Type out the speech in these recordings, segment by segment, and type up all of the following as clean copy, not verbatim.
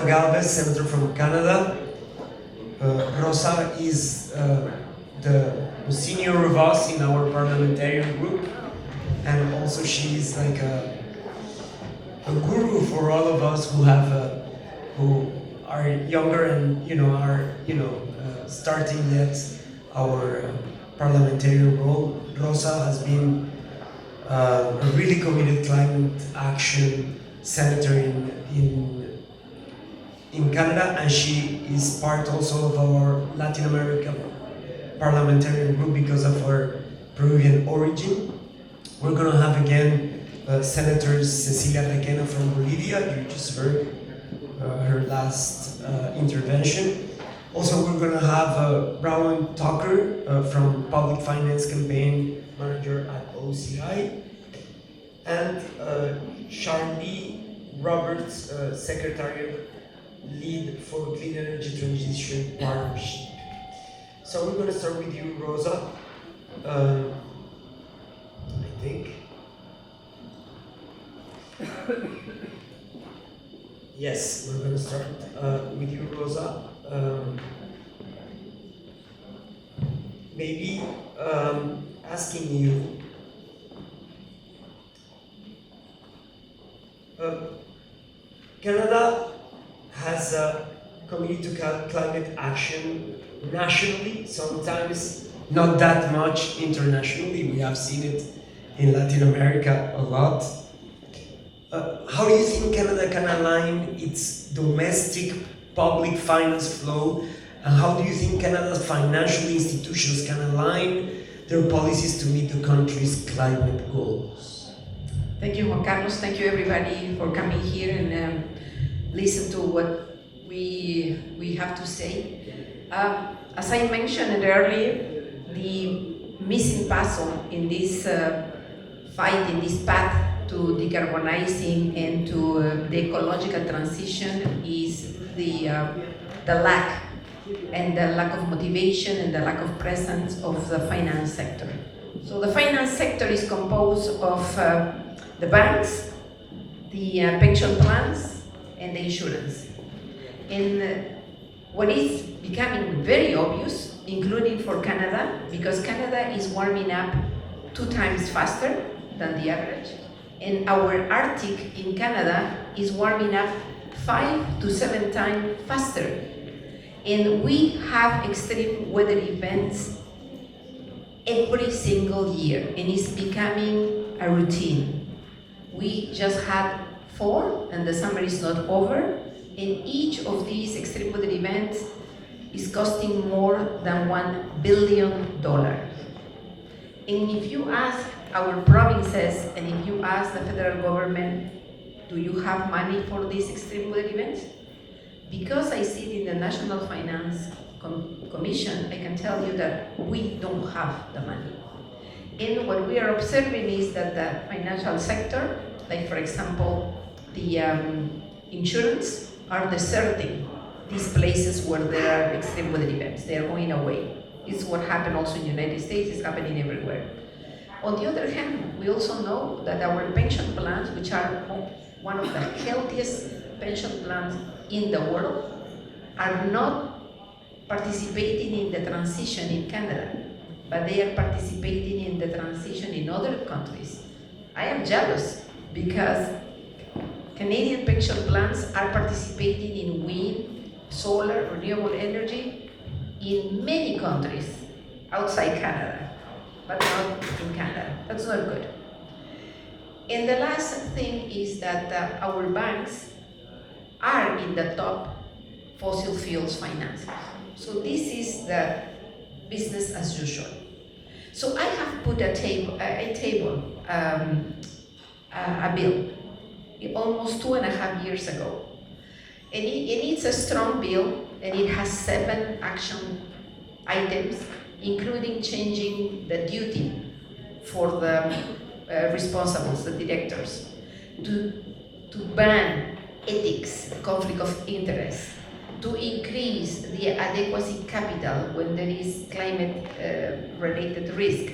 Galvez, Senator from Canada. Rosa is the senior of us in our parliamentarian group, and also she is like a guru for all of us who are younger and are starting yet our parliamentarian role. Rosa has been a really committed climate action senator in Canada, and she is part also of our Latin America parliamentarian group because of her Peruvian origin. We're going to have again Senator Cecilia Requena from Bolivia. You just heard her last intervention. Also, we're going to have Rowan Tucker from Public Finance Campaign Manager at OCI, and Charlie Roberts, Secretariat Lead for Clean Energy Transition Partnership. So we're going to start with you, Rosa. I think. Yes, we're going to start with you, Rosa. Maybe asking you, Canada has committed to climate action nationally, sometimes not that much internationally. We have seen it in Latin America a lot. How do you think Canada can align its domestic public finance flow, and how do you think Canada's financial institutions can align their policies to meet the country's climate goals? Thank you, Juan Carlos. Thank you, everybody, for coming here and listen to what we have to say. As I mentioned earlier, the missing puzzle in this fight, in this path to decarbonizing and to the ecological transition is the lack of motivation and the lack of presence of the finance sector. So the finance sector is composed of the banks, the pension plans, and the insurance. And what is becoming very obvious, including for Canada, because Canada is warming up 2 times faster than the average, and our Arctic in Canada is warming up 5 to 7 times faster. And we have extreme weather events every single year, and it's becoming a routine. We just had 4, and the summer is not over, and each of these extreme weather events is costing more than $1 billion. And if you ask our provinces, and if you ask the federal government, do you have money for these extreme weather events? Because I sit in the National Finance Commission, I can tell you that we don't have the money. And what we are observing is that the financial sector, like for example, the insurance, are deserting these places where there are extreme weather events. They are going away. It's what happened also in the United States, it's happening everywhere. On the other hand, we also know that our pension plans, which are one of the healthiest pension plans in the world, are not participating in the transition in Canada, but they are participating in the transition in other countries. I am jealous because Canadian pension plans are participating in wind, solar, renewable energy in many countries outside Canada, but not in Canada. That's not good. And the last thing is that our banks are in the top fossil fuels financing. So this is the business as usual. So I have put a bill almost 2.5 years ago. And it's a strong bill, and it has 7 action items, including changing the duty for the responsibles, the directors, to ban ethics, conflict of interest, to increase the adequacy capital when there is climate-related risk.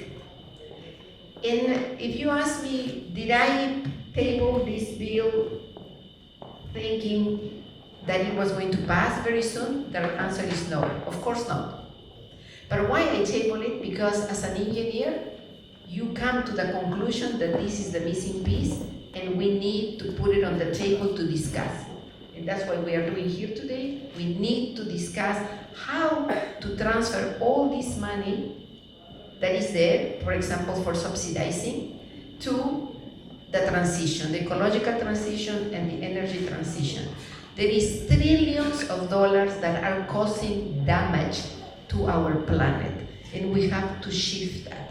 And if you ask me, did I table this bill thinking that it was going to pass very soon? The answer is no, of course not. But why I table it? Because as an engineer, you come to the conclusion that this is the missing piece and we need to put it on the table to discuss. And that's what we are doing here today. We need to discuss how to transfer all this money that is there, for example, for subsidizing, to the transition, the ecological transition and the energy transition. There is trillions of dollars that are causing damage to our planet, and we have to shift that.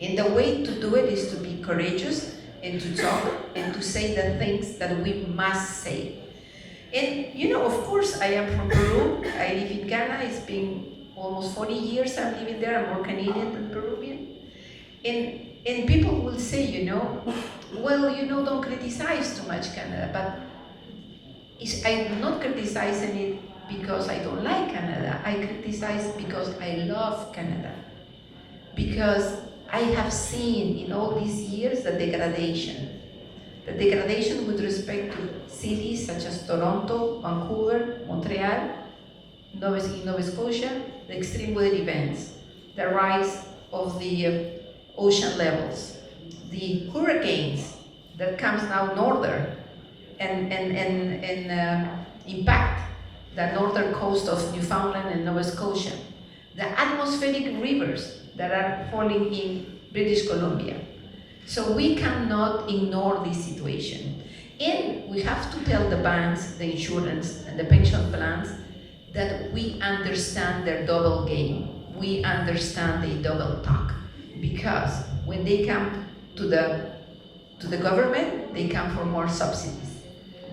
And the way to do it is to be courageous and to talk and to say the things that we must say. And you know, of course, I am from Peru. I live in Ghana. It's been almost 40 years I'm living there. I'm more Canadian than Peruvian. And people will say, you know, well, you know, don't criticize too much Canada. But I'm not criticizing it because I don't like Canada. I criticize because I love Canada. Because I have seen in all these years the degradation with respect to cities such as Toronto, Vancouver, Montreal, Nova Scotia, the extreme weather events, the rise of the ocean levels, the hurricanes that comes now northern and impact the northern coast of Newfoundland and Nova Scotia, the atmospheric rivers that are falling in British Columbia. So we cannot ignore this situation. And we have to tell the banks, the insurance, and the pension plans that we understand their double game. We understand the double talk. Because when they come to the government, they come for more subsidies.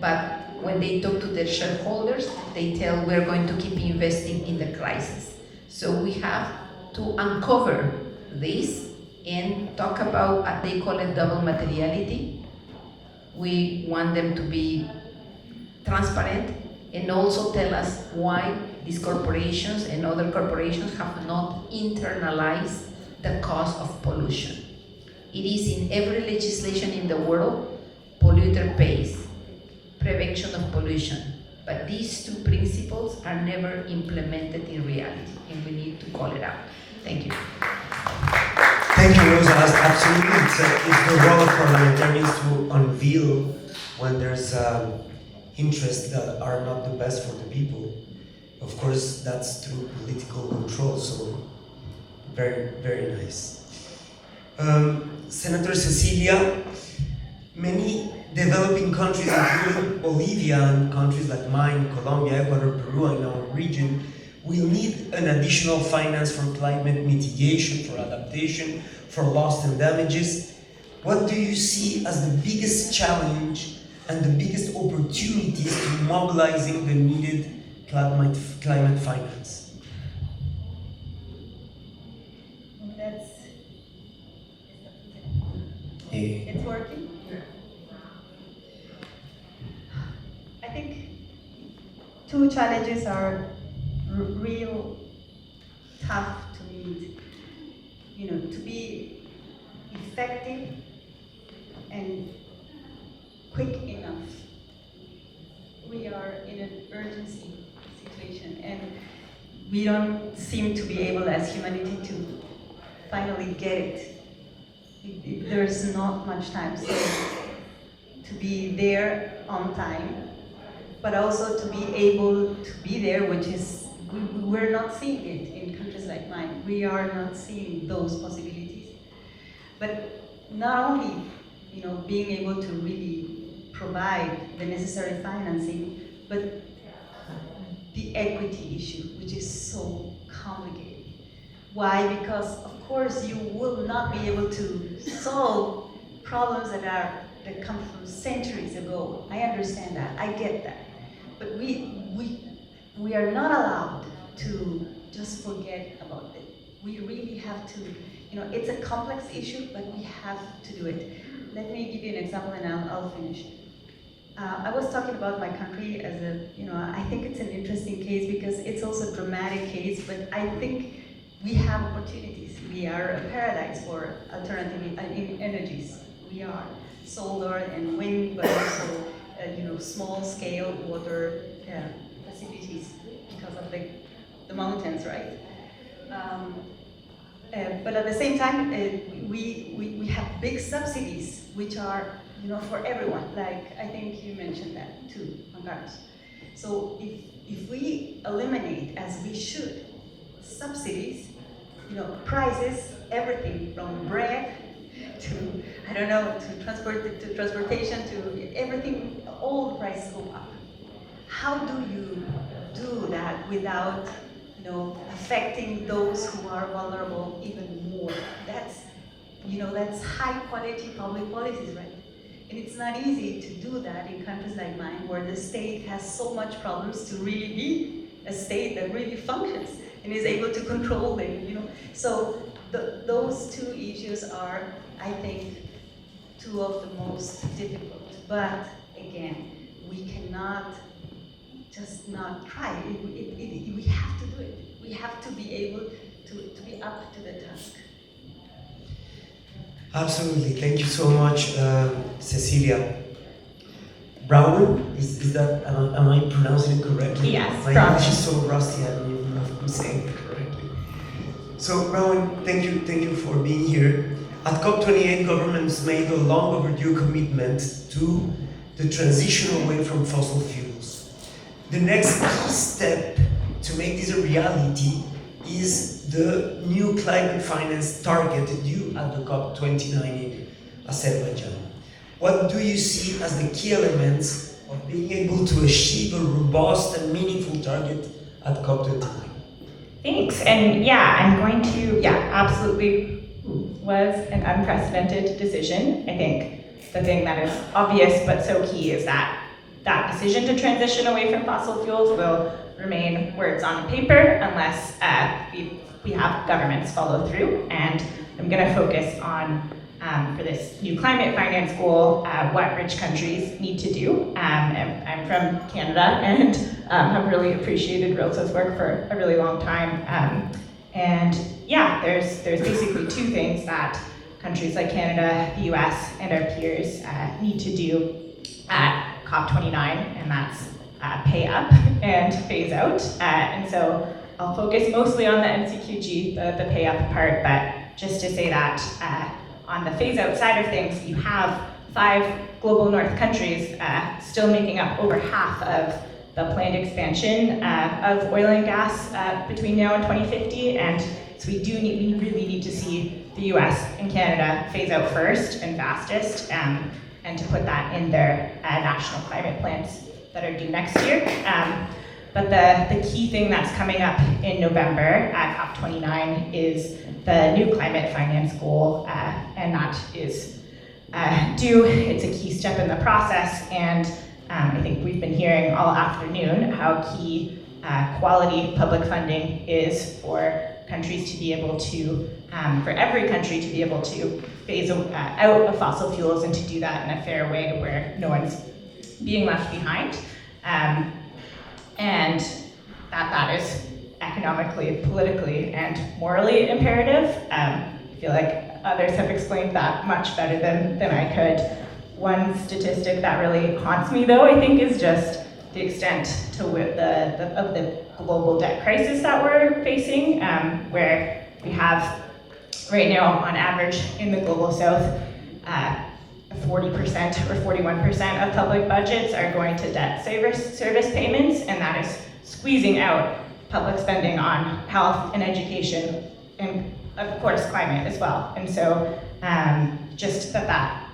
But when they talk to their shareholders, they tell we're going to keep investing in the crisis. So we have to uncover this and talk about, they call it double materiality. We want them to be transparent and also tell us why these corporations and other corporations have not internalized the cost of pollution. It is in every legislation in the world, polluter pays, prevention of pollution. But these two principles are never implemented in reality, and we need to call it out. Thank you. Thank you, Rosa. Absolutely, it's the role of parliamentarians to unveil when there's interests that are not the best for the people. Of course, that's through political control, so very, very nice. Senator Cecilia, many developing countries, including Bolivia and countries like mine, Colombia, Ecuador, Peru, and our region, will need an additional finance for climate mitigation, for adaptation, for loss and damages. What do you see as the biggest challenge and the biggest opportunities to mobilizing the needed climate finance? It's working? I think two challenges are real tough to meet. You know, to be effective and quick enough. We are in an urgency situation and we don't seem to be able as humanity to finally get it. There's not much time, so to be there on time, but also to be able to be there, which is, we're not seeing it in countries like mine. We are not seeing those possibilities. But not only, you know, being able to really provide the necessary financing, but the equity issue, which is so complicated. Why? Because of course you will not be able to solve problems that come from centuries ago. I understand that, I get that. But we are not allowed to just forget about it. We really have to, you know, it's a complex issue, but we have to do it. Let me give you an example and I'll finish. I was talking about my country as a, you know, I think it's an interesting case because it's also a dramatic case, but I think we have opportunities. We are a paradise for alternative energies. We are solar and wind, but also, you know, small-scale water facilities because of the mountains, right? But at the same time, we have big subsidies, which are, for everyone. Like, I think you mentioned that too, Juan Carlos. So if we eliminate, as we should, subsidies, prices, everything from bread to, I don't know, to transportation, to everything, all the prices go up. How do you do that without, affecting those who are vulnerable even more? That's high quality public policies, right? And it's not easy to do that in countries like mine, where the state has so much problems to really be a state that really functions and is able to control them, So those two issues are, I think, two of the most difficult. But again, we cannot just not try. We have to do it. We have to be able to be up to the task. Absolutely. Thank you so much, Cecilia. Brown, is that, am I pronouncing it correctly? Yes, My Brown. English is so rusty, I don't even know if I'm saying it correctly. So, Brown, thank you for being here. At COP28, governments made a long overdue commitment to the transition away from fossil fuels. The next key step to make this a reality is the new climate finance target due at the COP29 in Azerbaijan. What do you see as the key elements of being able to achieve a robust and meaningful target at COP29? Thanks, and I'm going to, absolutely was an unprecedented decision. I think the thing that is obvious but so key is that decision to transition away from fossil fuels will remain words on paper unless we have governments follow through. And I'm going to focus on, for this new climate finance goal, what rich countries need to do. I'm from Canada and have really appreciated Rosa's work for a really long time. There's basically two things that countries like Canada, the US, and our peers need to do at COP29, and that's pay up and phase out. And so I'll focus mostly on the NCQG, the pay up part, but just to say that on the phase out side of things, you have 5 global north countries still making up over half of the planned expansion of oil and gas between now and 2050. And so we really need to see the US and Canada phase out first and fastest, and to put that in their national climate plans that are due next year. But the key thing that's coming up in November at COP29 is the new climate finance goal, and that is due. It's a key step in the process, and I think we've been hearing all afternoon how key quality public funding is for countries to be able to, for every country to be able to phase out of fossil fuels and to do that in a fair way where no one's being left behind. And that is economically, politically, and morally imperative. I feel like others have explained that much better than I could. One statistic that really haunts me, though, I think, is just the extent to of the global debt crisis that we're facing, where we have right now, on average, in the global south, 40% or 41% of public budgets are going to debt service payments, and that is squeezing out public spending on health and education, and of course climate as well. And so just I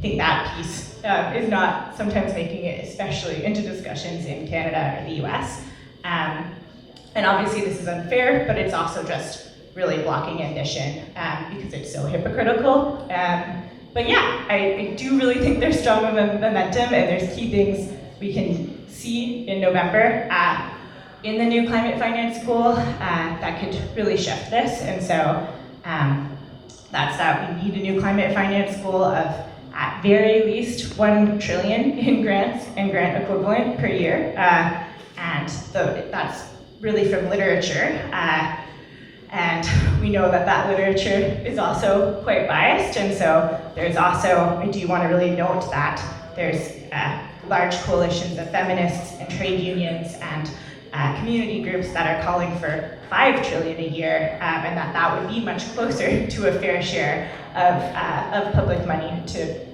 think that piece is not sometimes making it especially into discussions in Canada or the US. And obviously this is unfair, but it's also just really blocking ambition because it's so hypocritical. But I do really think there's strong momentum, and there's key things we can see in November in the new climate finance goal that could really shift this. And so that's that we need a new climate finance goal of at very least 1 trillion in grants and grant equivalent per year. And that's really from literature. And we know that literature is also quite biased, and so there's also, I do want to really note that there's large coalitions of feminists and trade unions and community groups that are calling for $5 trillion a year, and that would be much closer to a fair share of public money to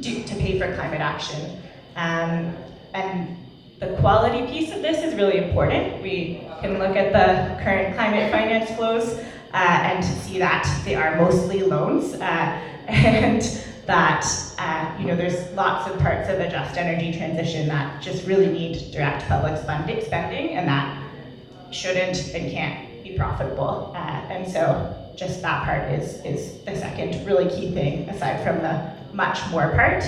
pay for climate action. And the quality piece of this is really important. We can look at the current climate finance flows and see that they are mostly loans, and that there's lots of parts of the just energy transition that just really need direct public spending, and that shouldn't and can't be profitable. And so just that part is the second really key thing, aside from the much more part.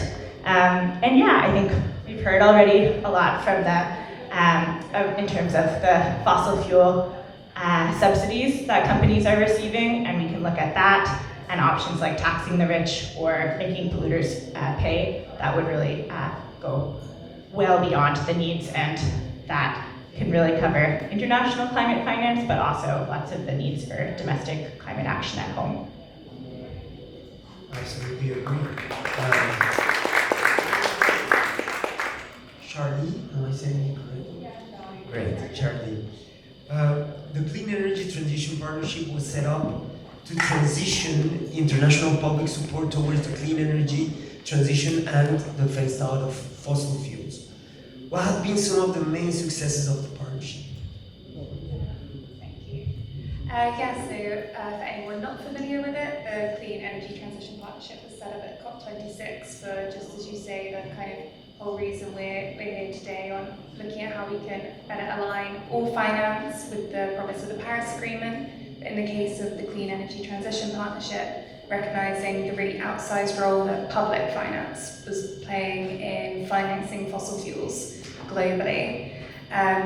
And yeah, I think we've heard already a lot from in terms of the fossil fuel subsidies that companies are receiving, and we can look at that and options like taxing the rich or making polluters pay. That would really go well beyond the needs, and that can really cover international climate finance, but also lots of the needs for domestic climate action at home. Absolutely agree. Charlie, am I saying it correctly? Yeah. Great, Charlie. The Clean Energy Transition Partnership was set up to transition international public support towards the clean energy transition and the phase out of fossil fuels. What have been some of the main successes of the partnership? Thank you. For anyone not familiar with it, the Clean Energy Transition Partnership was set up at COP26 for, just as you say, the kind of whole reason we're here today on looking at how we can better align all finance with the promise of the Paris Agreement. In the case of the Clean Energy Transition Partnership, recognising the really outsized role that public finance was playing in financing fossil fuels globally.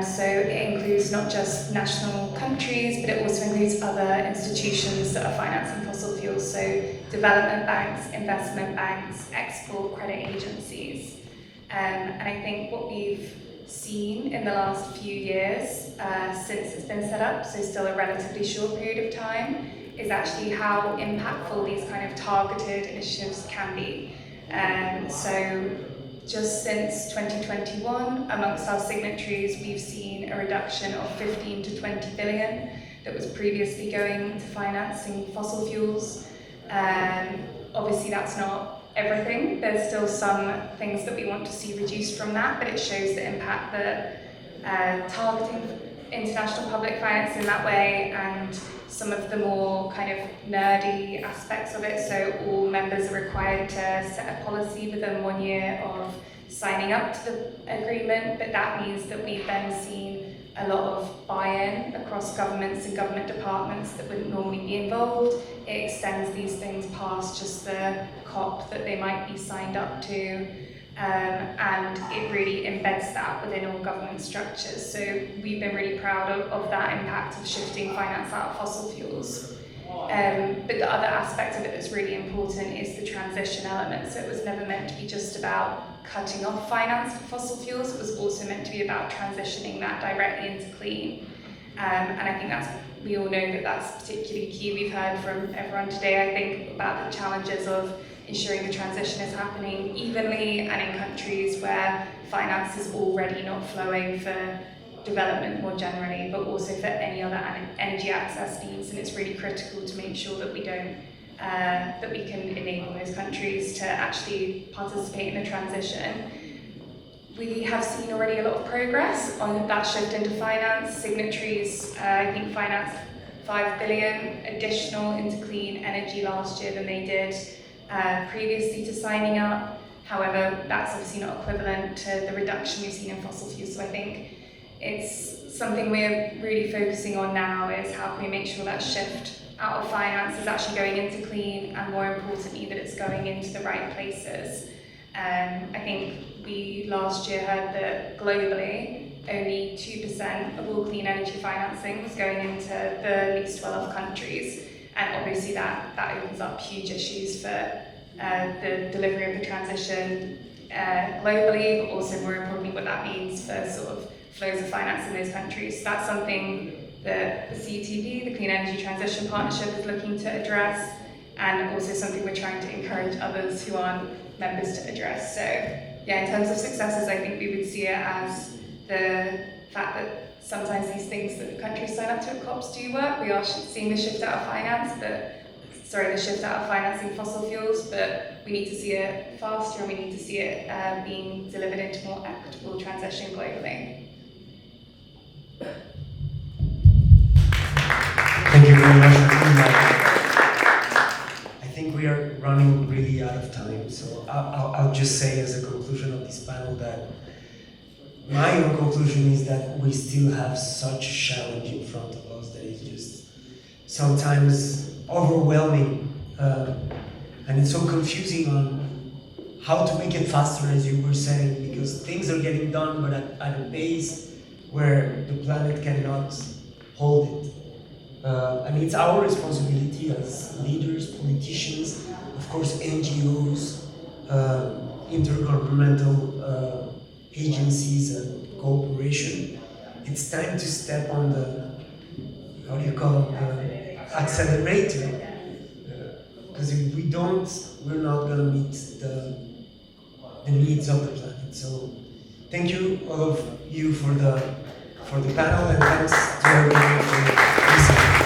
So it includes not just national countries, but it also includes other institutions that are financing fossil fuels, so development banks, investment banks, export credit agencies. And I think what we've seen in the last few years since it's been set up, so still a relatively short period of time, is actually how impactful these kind of targeted initiatives can be. So just since 2021, amongst our signatories, we've seen a reduction of 15 to 20 billion that was previously going to financing fossil fuels. Obviously that's not everything. There's still some things that we want to see reduced from that, but it shows the impact that targeting international public finance in that way, and some of the more kind of nerdy aspects of it. So all members are required to set a policy within 1 year of signing up to the agreement, but that means that we've then seen a lot of buy-in across governments and government departments that wouldn't normally be involved. It extends these things past just the COP that they might be signed up to, and it really embeds that within all government structures. So we've been really proud of that impact of shifting finance out of fossil fuels. But the other aspect of it that's really important is the transition element. So it was never meant to be just about cutting off finance for fossil fuels. It was also meant to be about transitioning that directly into clean. And I think we all know that that's particularly key. We've heard from everyone today, I think, about the challenges of ensuring the transition is happening evenly and in countries where finance is already not flowing for development more generally, but also for any other energy access needs. And it's really critical to make sure that we don't that we can enable those countries to actually participate in the transition. We have seen already a lot of progress on that shift into finance. Signatories, I think, financed 5 billion additional into clean energy last year than they did previously to signing up. However, that's obviously not equivalent to the reduction we've seen in fossil fuels. So I think it's something we're really focusing on now, is how can we make sure that shift out of finance is actually going into clean, and more importantly, that it's going into the right places. I think we last year heard that globally, only 2% of all clean energy financing was going into the least well-off countries. And obviously that opens up huge issues for the delivery of the transition globally, but also more importantly what that means for sort of flows of finance in those countries. So that's something that the CTP, the Clean Energy Transition Partnership, is looking to address, and also something we're trying to encourage others who aren't members to address. So yeah, in terms of successes, I think we would see it as the fact that sometimes these things that the countries sign up to at COPs do work. We are seeing the shift out of the shift out of financing fossil fuels, but we need to see it faster and we need to see it being delivered into more equitable transition globally. Thank you very much. I think we are running really out of time, so I'll just say as a conclusion of this panel that my own conclusion is that we still have such a challenge in front of us that is just sometimes overwhelming, and it's so confusing on how to make it faster, as you were saying, because things are getting done, but at a pace where the planet cannot hold it. And it's our responsibility as leaders, politicians, of course NGOs, intergovernmental agencies and cooperation. It's time to step on the, how do you call it, accelerator. Because if we don't, we're not going to meet the needs of the planet. So thank you, all of you, for the panel, and thanks to everyone for listening.